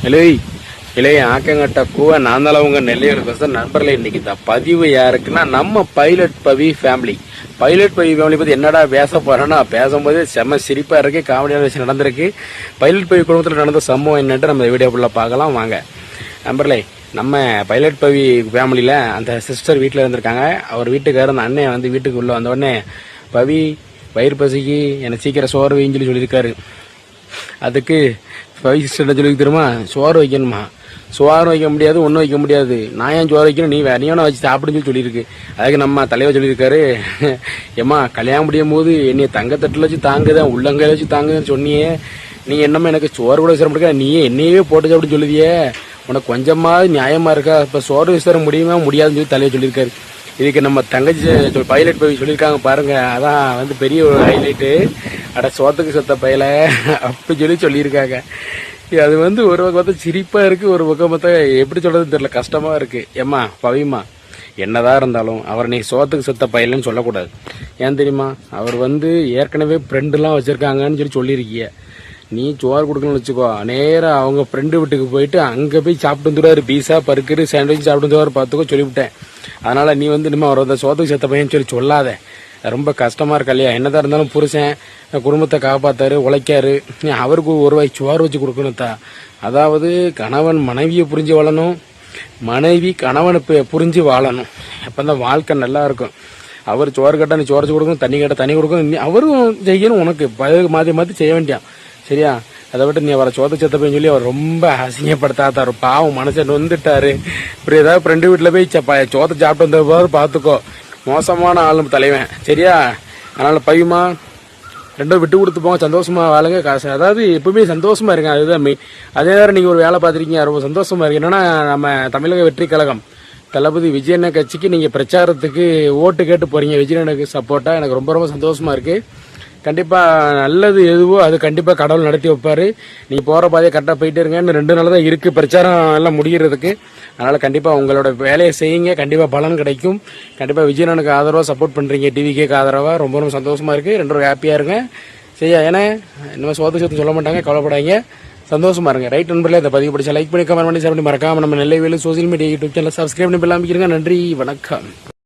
இலை இளைய ஆக்கங்கட்ட கூவ நாந்தால உங்க நெல்லையூர் பேசுற நண்பர்களே. இன்னைக்கு இந்த பதிவு யாருக்குன்னா நம்ம பைலட் பவி ஃபேமிலி. பைலட் பவி ஃபேமிலி பத்தி என்னடா பேச போறேன்னா, பேசும்போது செம்ம சிரிப்பா இருக்கு, காமெடியான விஷயம் நடந்திருக்கு. பைலட் பவி குடும்பத்தில் நடந்த சம்பவம் என்னட்டு நம்ம வீடியோ ஃபுல்லா பார்க்கலாம் வாங்க நண்பர்களே. நம்ம பைலட் பவி ஃபேமிலியில அந்த சிஸ்டர் வீட்டில் இருந்திருக்காங்க. அவர் வீட்டுக்காரர் அந்த அண்ணன் வந்து வீட்டுக்கு உள்ள வந்த உடனே, பவி வயிறு பசிக்கு எனக்கு சீக்கிரம் சோறு வைன்னு சொல்லியிருக்காரு. அதுக்கு பவி சிஸ்டர் சொல்லி தெரியுமா, சோறு வைக்கணுமா? சோறு வைக்க முடியாது, ஒன்றும் வைக்க முடியாது, நான் ஏன் சோறு வைக்கணும், நீ வேணையான வச்சு சாப்பிடுன்னு சொல்லியிருக்கு. அதுக்கு நம்ம தலைவர் சொல்லியிருக்காரு, ஏம்மா கல்யாணம் முடியும் போது என்னைய தங்கத்தட்டில் வச்சு தாங்குதான், உள்ளங்கையில வச்சு தாங்குதுன்னு சொன்னியே, நீ என்னம்மா எனக்கு சோறு கூட விசாரம் முடியாது, நீயே என்னையவே போட்டு சாப்பிட்டு சொல்லுதியே, உனக்கு கொஞ்சமாவது நியாயமா இருக்கா? இப்போ சோறு விசாரம் முடியுமா முடியாதுன்னு சொல்லி தலைவர் சொல்லியிருக்காரு. இதுக்கு நம்ம தங்கச்சி பைலட் போய் சொல்லியிருக்காங்க பாருங்க, அதான் வந்து பெரிய ஒரு ஹைலைட்டு. அட சோத்துக்கு செத்த பையல அப்படி சொல்லியிருக்காங்க. அது வந்து ஒரு பக்கம் பார்த்தா சிரிப்பா இருக்கு, ஒரு பக்கம் பார்த்தா எப்படி சொல்றதுன்னு தெரியல, கஷ்டமா இருக்கு. ஏம்மா பவிமா, என்னதான் இருந்தாலும் அவர் நீ சோத்துக்கு செத்த பையலன்னு சொல்லக்கூடாது. ஏன் தெரியுமா, அவர் வந்து ஏற்கனவே ஃப்ரெண்டுலாம் வச்சிருக்காங்கன்னு சொல்லியிருக்கீங்க. நீ சோறு கொடுக்கணும்னு வச்சுக்கோ, நேராக அவங்க ஃப்ரெண்டு வீட்டுக்கு போயிட்டு அங்கே போய் சாப்பிட்டு வந்துடுவாரு, பீஸா பர்கரு சாண்ட்விச் சாப்பிட்டு வந்துடுவார், பார்த்துக்கோ சொல்லிவிட்டேன். அதனால நீ வந்து இனிமே அவர் வந்து சோத்துக்கு செத்த பையன்னு சொல்லாத, ரொம்ப கஷ்டமா இருக்கா இல்லையா? என்னதான் இருந்தாலும் புருஷன் குடும்பத்தை காப்பாத்தாரு, உழைக்காரு, அவருக்கு ஒரு வாய் சோறு வச்சு கொடுக்கணும்தா. அதாவது கணவன் மனைவியை புரிஞ்சு வாழணும், மனைவி கணவனை புரிஞ்சு வாழணும். அப்பதான் வாழ்க்கை நல்லா இருக்கும். அவர் சோறு கேட்டா நீ சோறு வச்சு கொடுக்கணும், தண்ணி கேட்டா தண்ணி கொடுக்கணும், அவரும் செய்யணும், உனக்கு மாற்றி மாற்றி செய்ய வேண்டியான், சரியா? அதை விட்டு நீ அவரை சோத்த செத்த போய் சொல்லி அவர் ரொம்ப அசிங்கப்படுத்தாத்தாரு, பாவம் மனுஷன் வந்துட்டாரு. இப்படி ஏதாவது ஃப்ரெண்டு வீட்டில் போய் சோத்த சாப்பிட்டு வந்த பார்த்துக்கோ, மோசமான ஆளும் தலைவன், சரியா? அதனால பையமா ரெண்டும் விட்டு கொடுத்து போங்க, சந்தோஷமா வாழுங்க, காசு அதாவது எப்பவுமே சந்தோஷமா இருங்க, அதுதான் மெயின். அதே நேரம் நீங்க ஒரு வேலை பார்த்துருக்கீங்க, ரொம்ப சந்தோஷமா இருக்கு. என்னன்னா நம்ம தமிழக வெற்றி கழகம் தளபதி விஜயண்ண கட்சிக்கு நீங்க பிரச்சாரத்துக்கு ஓட்டு கேட்டு போறீங்க, விஜயண்ணனுக்கு சப்போர்ட்டா. எனக்கு ரொம்ப ரொம்ப சந்தோஷமா இருக்கு. கண்டிப்பா நல்லது எதுவோ அது கண்டிப்பா கடவுள் நடத்தி வைப்பாரு. நீங்க போற பாதையை கரெக்டா போயிட்டே இருங்க. இன்னும் 2 நாள் தான் இருக்கு பிரச்சாரம் எல்லாம் முடிகிறதுக்கு. அதனால கண்டிப்பா உங்களோட வேலையை செய்யுங்க, கண்டிப்பா பலன் கிடைக்கும். கண்டிப்பா விஜயனுக்கு ஆதரவா சப்போர்ட் பண்றீங்க, டிவிக்கு ஆதரவா, ரொம்ப ரொம்ப சந்தோஷமா இருக்கு. 2 ஹாப்பியா இருங்க, சரியா? ஏன்னா இன்னும் சோத்து சொல்ல மாட்டாங்க, கவலைப்படாங்க, சந்தோஷமா இருங்க. ரைட் நண்பர்களே, இந்த பதிவு பிடிச்சா லைக் பண்ணி கமெண்ட் பண்ணி ஷேர் பண்ணி மறக்காம நம்ம Nellai Velu social media YouTube channel subscribe பண்ணி பெல் அமைக்கிறீங்க. நன்றி, வணக்கம்.